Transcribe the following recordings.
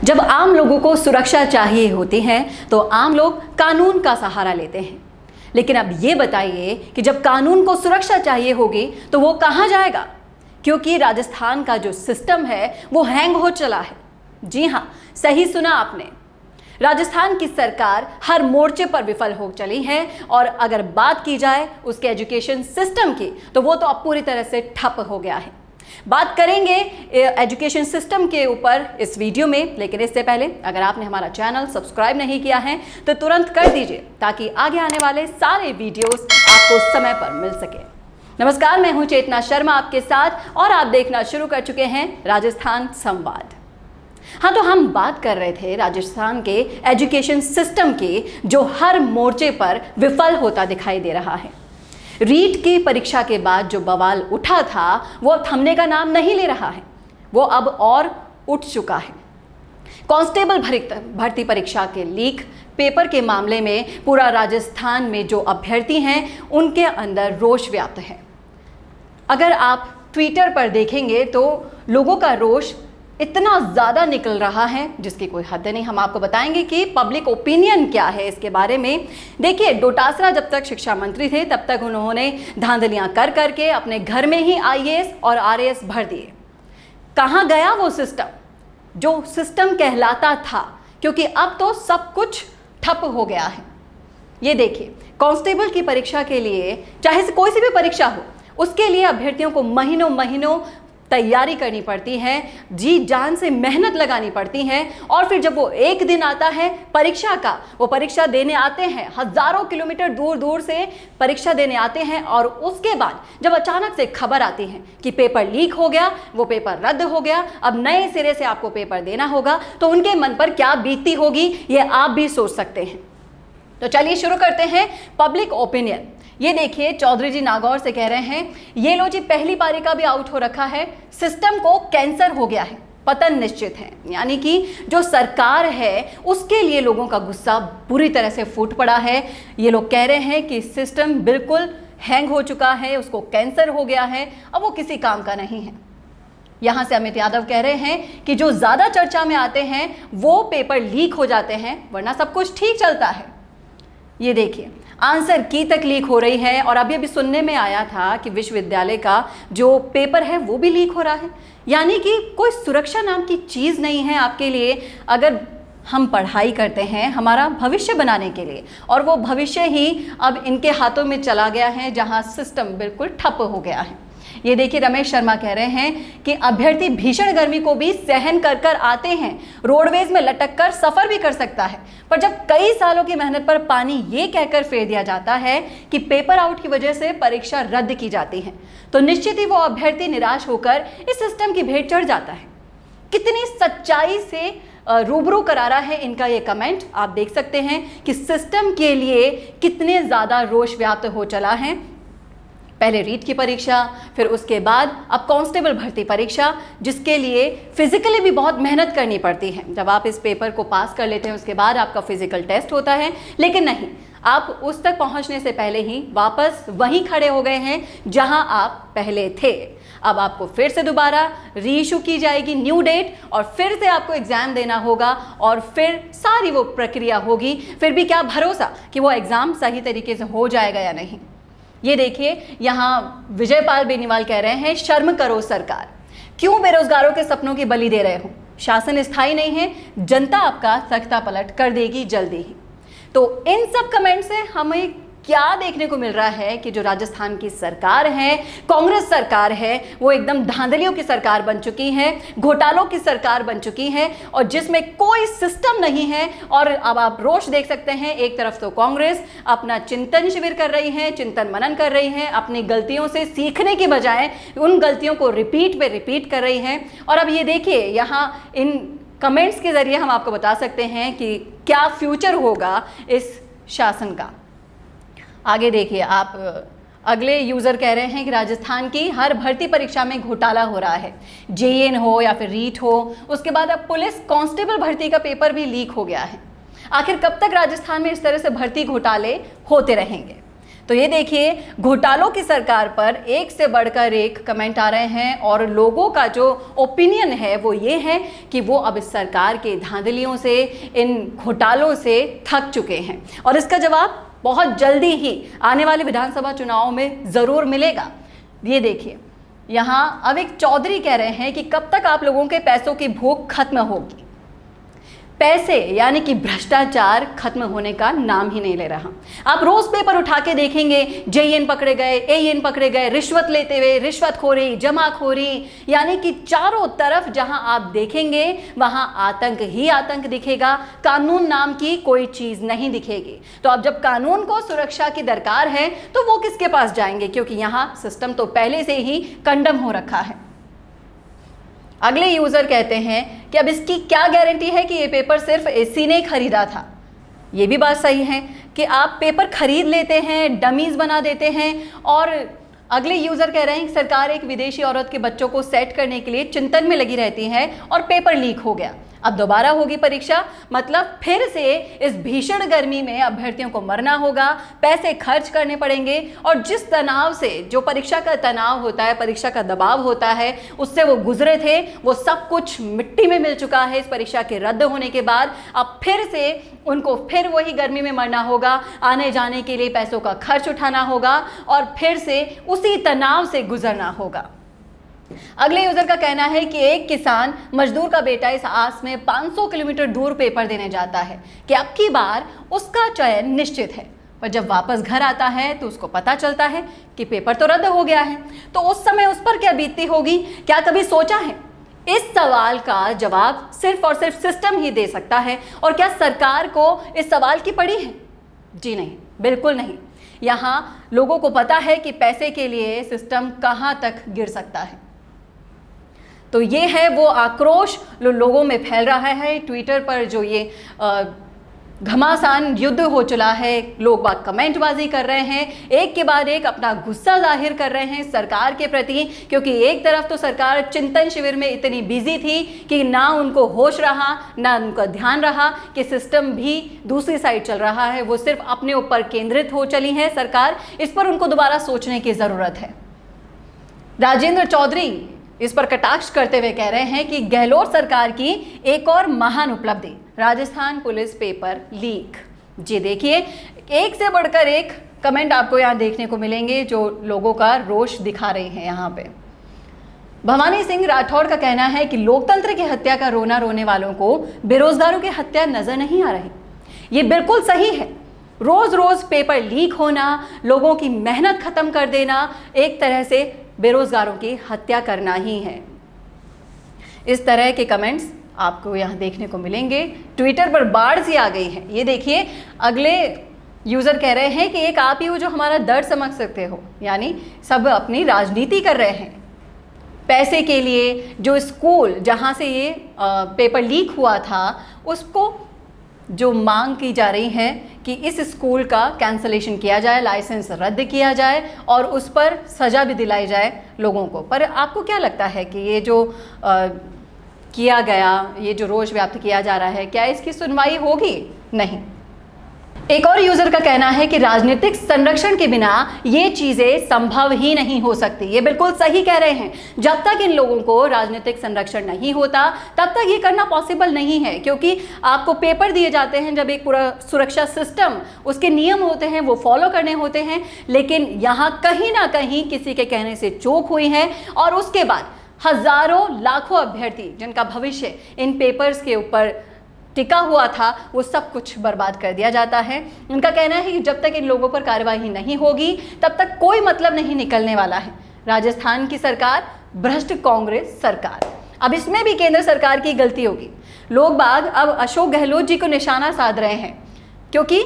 जब आम लोगों को सुरक्षा चाहिए होती है तो आम लोग कानून का सहारा लेते हैं। लेकिन अब ये बताइए कि जब कानून को सुरक्षा चाहिए होगी तो वो कहाँ जाएगा? क्योंकि राजस्थान का जो सिस्टम है वो हैंग हो चला है। जी हाँ, सही सुना आपने। राजस्थान की सरकार हर मोर्चे पर विफल हो चली है और अगर बात की जाए उसके एजुकेशन सिस्टम की तो वो तो अब पूरी तरह से ठप हो गया है। बात करेंगे एजुकेशन सिस्टम के ऊपर इस वीडियो में, लेकिन इससे पहले अगर आपने हमारा चैनल सब्सक्राइब नहीं किया है तो तुरंत कर दीजिए ताकि आगे आने वाले सारे वीडियोस आपको समय पर मिल सके। नमस्कार, मैं हूं चेतना शर्मा आपके साथ और आप देखना शुरू कर चुके हैं राजस्थान संवाद। हाँ, तो हम बात कर रहे थे राजस्थान के एजुकेशन सिस्टम की जो हर मोर्चे पर विफल होता दिखाई दे रहा है। रीट की परीक्षा के बाद जो बवाल उठा था वो अब थमने का नाम नहीं ले रहा है, वो अब और उठ चुका है। कांस्टेबल भर्ती परीक्षा के लीक पेपर के मामले में पूरा राजस्थान में जो अभ्यर्थी हैं उनके अंदर रोष व्याप्त है। अगर आप ट्विटर पर देखेंगे तो लोगों का रोष इतना ज़्यादा निकल रहा है जिसकी कोई हद नहीं। हम आपको बताएंगे कि पब्लिक ओपिनियन क्या है इसके बारे में। देखिए, डोटासरा जब तक शिक्षा मंत्री थे तब तक उन्होंने धांधलियां कर करके अपने घर में ही आईएएस और आरएएस भर दिए। कहाँ गया वो सिस्टम जो सिस्टम कहलाता था? क्योंकि अब तो सब कुछ ठप हो गया है। ये देखिए, कांस्टेबल की परीक्षा के लिए, चाहे कोई सी भी परीक्षा हो, उसके लिए अभ्यर्थियों को महीनों महीनों तैयारी करनी पड़ती है, जी जान से मेहनत लगानी पड़ती है और फिर जब वो एक दिन आता है परीक्षा का, वो परीक्षा देने आते हैं, हजारों किलोमीटर दूर दूर से परीक्षा देने आते हैं और उसके बाद जब अचानक से खबर आती है कि पेपर लीक हो गया, वो पेपर रद्द हो गया, अब नए सिरे से आपको पेपर देना होगा, तो उनके मन पर क्या बीतती होगी ये आप भी सोच सकते हैं। तो चलिए शुरू करते हैं पब्लिक ओपिनियन। ये देखिए, चौधरी जी नागौर से कह रहे हैं, ये लो जी पहली पारी का भी आउट हो रखा है, सिस्टम को कैंसर हो गया है, पतन निश्चित है। यानी कि जो सरकार है उसके लिए लोगों का गुस्सा बुरी तरह से फूट पड़ा है। ये लोग कह रहे हैं कि सिस्टम बिल्कुल हैंग हो चुका है, उसको कैंसर हो गया है, अब वो किसी काम का नहीं है। यहाँ से अमित यादव कह रहे हैं कि जो ज़्यादा चर्चा में आते हैं वो पेपर लीक हो जाते हैं, वरना सब कुछ ठीक चलता है। ये देखिए, आंसर की तक लीक हो रही है और अभी सुनने में आया था कि विश्वविद्यालय का जो पेपर है वो भी लीक हो रहा है। यानी कि कोई सुरक्षा नाम की चीज़ नहीं है आपके लिए अगर हम पढ़ाई करते हैं हमारा भविष्य बनाने के लिए, और वो भविष्य ही अब इनके हाथों में चला गया है जहां सिस्टम बिल्कुल ठप हो गया है। ये देखिए, रमेश शर्मा कह रहे हैं कि अभ्यर्थी भीषण गर्मी को भी सहन कर कर आते हैं, रोडवेज में लटक कर सफर भी कर सकता है, पर जब कई सालों की मेहनत पर पानी ये कहकर फेर दिया जाता है कि पेपर आउट की वजह से परीक्षा रद्द की जाती है, तो निश्चित ही वो अभ्यर्थी निराश होकर इस सिस्टम की भेंट चढ़ जाता है। कितनी सच्चाई से रूबरू करारा है इनका ये कमेंट। आप देख सकते हैं कि सिस्टम के लिए कितने ज़्यादा रोष व्याप्त हो चला है। पहले रीट की परीक्षा, फिर उसके बाद अब कांस्टेबल भर्ती परीक्षा, जिसके लिए फिजिकली भी बहुत मेहनत करनी पड़ती है। जब आप इस पेपर को पास कर लेते हैं उसके बाद आपका फिजिकल टेस्ट होता है, लेकिन नहीं, आप उस तक पहुंचने से पहले ही वापस वहीं खड़े हो गए हैं जहां आप पहले थे। अब आपको फिर से दोबारा रीइशू की जाएगी न्यू डेट और फिर से आपको एग्ज़ाम देना होगा और फिर सारी वो प्रक्रिया होगी। फिर भी क्या भरोसा कि वो एग्ज़ाम सही तरीके से हो जाएगा या नहीं। ये देखिए, यहाँ विजयपाल बेनीवाल कह रहे हैं, शर्म करो सरकार, क्यों बेरोजगारों के सपनों की बलि दे रहे हो? शासन स्थायी नहीं है, जनता आपका तख्ता पलट कर देगी जल्दी ही। तो इन सब कमेंट से हमें क्या देखने को मिल रहा है कि जो राजस्थान की सरकार है, कांग्रेस सरकार है, वो एकदम धांधलियों की सरकार बन चुकी है, घोटालों की सरकार बन चुकी है और जिसमें कोई सिस्टम नहीं है। और अब आप रोष देख सकते हैं, एक तरफ तो कांग्रेस अपना चिंतन शिविर कर रही है, चिंतन मनन कर रही है, अपनी गलतियों से सीखने की बजाय उन गलतियों को रिपीट पे रिपीट कर रही है। और अब ये देखिए, यहाँ इन कमेंट्स के जरिए हम आपको बता सकते हैं कि क्या फ्यूचर होगा इस शासन का। आगे देखिए, आप अगले यूज़र कह रहे हैं कि राजस्थान की हर भर्ती परीक्षा में घोटाला हो रहा है, जेईएन हो या फिर रीट हो, उसके बाद अब पुलिस कांस्टेबल भर्ती का पेपर भी लीक हो गया है। आखिर कब तक राजस्थान में इस तरह से भर्ती घोटाले होते रहेंगे? तो ये देखिए, घोटालों की सरकार पर एक से बढ़कर एक कमेंट आ रहे हैं और लोगों का जो ओपिनियन है वो ये है कि वो अब इस सरकार के धांधलियों से, इन घोटालों से थक चुके हैं और इसका जवाब बहुत जल्दी ही आने वाले विधानसभा चुनावों में ज़रूर मिलेगा। ये देखिए, यहाँ अविक चौधरी कह रहे हैं कि कब तक आप लोगों के पैसों की भूख खत्म होगी। पैसे यानी कि भ्रष्टाचार खत्म होने का नाम ही नहीं ले रहा। आप रोज पेपर उठा के देखेंगे, जेईएन पकड़े गए, एईएन पकड़े गए, रिश्वत लेते हुए, रिश्वतखोरी, जमाखोरी, यानी कि चारों तरफ जहां आप देखेंगे वहां आतंक ही आतंक दिखेगा, कानून नाम की कोई चीज नहीं दिखेगी। तो अब जब कानून को सुरक्षा की दरकार है तो वो किसके पास जाएंगे, क्योंकि यहाँ सिस्टम तो पहले से ही कंडम हो रखा है। अगले यूजर कहते हैं कि अब इसकी क्या गारंटी है कि ये पेपर सिर्फ एसी ने खरीदा था। ये भी बात सही है कि आप पेपर खरीद लेते हैं, डमीज बना देते हैं। और अगले यूजर कह रहे हैं कि सरकार एक विदेशी औरत के बच्चों को सेट करने के लिए चिंतन में लगी रहती है और पेपर लीक हो गया। अब दोबारा होगी परीक्षा, मतलब फिर से इस भीषण गर्मी में अभ्यर्थियों को मरना होगा, पैसे खर्च करने पड़ेंगे और जिस तनाव से, जो परीक्षा का तनाव होता है, परीक्षा का दबाव होता है, उससे वो गुजरे थे, वो सब कुछ मिट्टी में मिल चुका है इस परीक्षा के रद्द होने के बाद। अब फिर से उनको फिर वही गर्मी में मरना होगा, आने जाने के लिए पैसों का खर्च उठाना होगा और फिर से उसी तनाव से गुजरना होगा। अगले यूजर का कहना है कि एक किसान मजदूर का बेटा इस आस में 500 किलोमीटर दूर पेपर देने जाता है कि अब की बार उसका चयन निश्चित है, पर जब वापस घर आता है तो उसको पता चलता है कि पेपर तो रद्द हो गया है। तो उस समय उस पर क्या बीतती होगी, क्या कभी सोचा है? इस सवाल का जवाब सिर्फ और सिर्फ सिस्टम ही दे सकता है। और क्या सरकार को इस सवाल की पड़ी है? जी नहीं, बिल्कुल नहीं। यहाँ लोगों को पता है कि पैसे के लिए सिस्टम कहाँ तक गिर सकता है। तो ये है वो आक्रोश जो लोगों में फैल रहा है। ट्विटर पर जो ये घमासान युद्ध हो चला है, लोग बात कमेंटबाजी कर रहे हैं, एक के बाद एक अपना गुस्सा जाहिर कर रहे हैं सरकार के प्रति, क्योंकि एक तरफ तो सरकार चिंतन शिविर में इतनी बिजी थी कि ना उनको होश रहा, ना उनका ध्यान रहा कि सिस्टम भी दूसरी साइड चल रहा है। वो सिर्फ अपने ऊपर केंद्रित हो चली है सरकार, इस पर उनको दोबारा सोचने की ज़रूरत है। राजेंद्र चौधरी इस पर कटाक्ष करते हुए कह रहे हैं कि गहलोत सरकार की एक और महान उपलब्धि, राजस्थान पुलिस पेपर लीक। जी देखिए, एक से बढ़कर एक कमेंट आपको यहाँ देखने को मिलेंगे जो लोगों का रोष दिखा रहे हैं। यहाँ पे भवानी सिंह राठौड़ का कहना है कि लोकतंत्र की हत्या का रोना रोने वालों को बेरोजगारों की हत्या नजर नहीं आ रही। ये बिल्कुल सही है। रोज रोज पेपर लीक होना, लोगों की मेहनत खत्म कर देना, एक तरह से बेरोजगारों की हत्या करना ही है। इस तरह के कमेंट्स आपको यहाँ देखने को मिलेंगे। ट्विटर पर बाढ़ सी आ गई है। ये देखिए, अगले यूज़र कह रहे हैं कि एक आप ही हो जो हमारा दर्द समझ सकते हो, यानी सब अपनी राजनीति कर रहे हैं पैसे के लिए। जो स्कूल जहाँ से ये पेपर लीक हुआ था, उसको जो मांग की जा रही है कि इस स्कूल का कैंसलेशन किया जाए, लाइसेंस रद्द किया जाए और उस पर सज़ा भी दिलाई जाए लोगों को। पर आपको क्या लगता है कि ये जो किया गया, ये जो रोष व्याप्त किया जा रहा है, क्या इसकी सुनवाई होगी? नहीं। एक और यूजर का कहना है कि राजनीतिक संरक्षण के बिना ये चीजें संभव ही नहीं हो सकती। ये बिल्कुल सही कह रहे हैं। जब तक इन लोगों को राजनीतिक संरक्षण नहीं होता तब तक ये करना पॉसिबल नहीं है, क्योंकि आपको पेपर दिए जाते हैं जब एक पूरा सुरक्षा सिस्टम, उसके नियम होते हैं, वो फॉलो करने होते हैं। लेकिन यहाँ कहीं ना कहीं किसी के कहने से चूक हुई है और उसके बाद हजारों लाखों अभ्यर्थी जिनका भविष्य इन पेपर्स के ऊपर टिका हुआ था, वो सब कुछ बर्बाद कर दिया जाता है। उनका कहना है कि जब तक इन लोगों पर कार्रवाई नहीं होगी तब तक कोई मतलब नहीं निकलने वाला है। राजस्थान की सरकार भ्रष्ट कांग्रेस सरकार, अब इसमें भी केंद्र सरकार की गलती होगी। लोग बाग अब अशोक गहलोत जी को निशाना साध रहे हैं, क्योंकि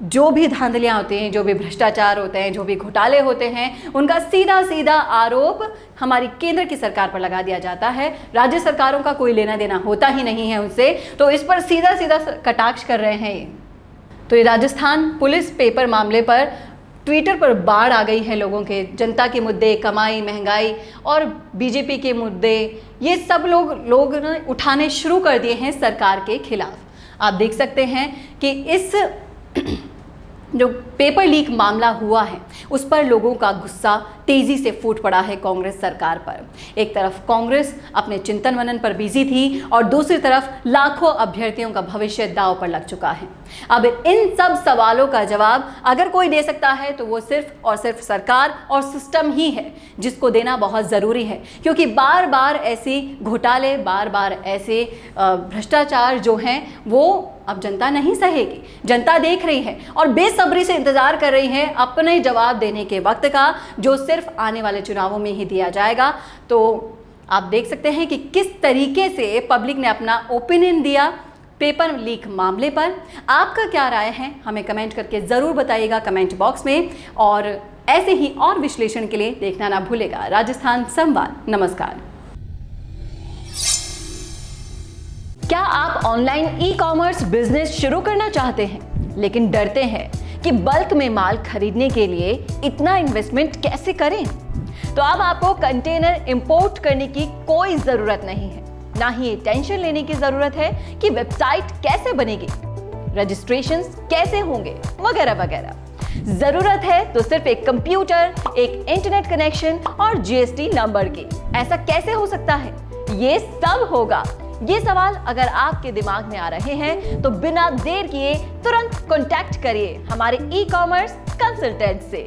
जो भी धांधलियाँ होती हैं, जो भी भ्रष्टाचार होते हैं, जो भी घोटाले होते हैं, उनका सीधा सीधा आरोप हमारी केंद्र की सरकार पर लगा दिया जाता है। राज्य सरकारों का कोई लेना देना होता ही नहीं है उनसे, तो इस पर सीधा सीधा कटाक्ष कर रहे हैं ये। तो ये राजस्थान पुलिस पेपर मामले पर ट्विटर पर बाढ़ आ गई है लोगों के। जनता के मुद्दे, कमाई, महंगाई और बीजेपी के मुद्दे, ये सब लोग उठाने शुरू कर दिए हैं सरकार के खिलाफ। आप देख सकते हैं कि इस जो पेपर लीक मामला हुआ है उस पर लोगों का गुस्सा तेजी से फूट पड़ा है कांग्रेस सरकार पर। एक तरफ कांग्रेस अपने चिंतन मनन पर बिजी थी और दूसरी तरफ लाखों अभ्यर्थियों का भविष्य दांव पर लग चुका है। अब इन सब सवालों का जवाब अगर कोई दे सकता है तो वो सिर्फ और सिर्फ सरकार और सिस्टम ही है, जिसको देना बहुत ज़रूरी है, क्योंकि बार बार ऐसे घोटाले, बार बार ऐसे भ्रष्टाचार जो हैं वो अब जनता नहीं सहेगी। जनता देख रही है और बेसब्री से इंतजार कर रही है अपने जवाब देने के वक्त का, जो सिर्फ आने वाले चुनावों में ही दिया जाएगा। तो आप देख सकते हैं कि किस तरीके से पब्लिक ने अपना ओपिनियन दिया पेपर लीक मामले पर। आपका क्या राय है हमें कमेंट करके ज़रूर बताइएगा कमेंट बॉक्स में, और ऐसे ही और विश्लेषण के लिए देखना ना भूलेगा राजस्थान संवाद। नमस्कार। क्या आप ऑनलाइन ई कॉमर्स बिजनेस शुरू करना चाहते हैं लेकिन डरते हैं कि बल्क में माल खरीदने के लिए इतना इन्वेस्टमेंट कैसे करें? तो अब आपको कंटेनर इंपोर्ट करने की कोई जरूरत नहीं है, ना ही ये टेंशन लेने की जरूरत है कि वेबसाइट कैसे बनेगी, रजिस्ट्रेशंस कैसे होंगे, वगैरह वगैरह। जरूरत है तो सिर्फ एक कंप्यूटर, एक इंटरनेट कनेक्शन और जीएसटी नंबर की। ऐसा कैसे हो सकता है? ये सब होगा। ये सवाल अगर आपके दिमाग में आ रहे हैं तो बिना देर किए तुरंत कॉन्टैक्ट करिए हमारे ई कॉमर्स कंसल्टेंट से।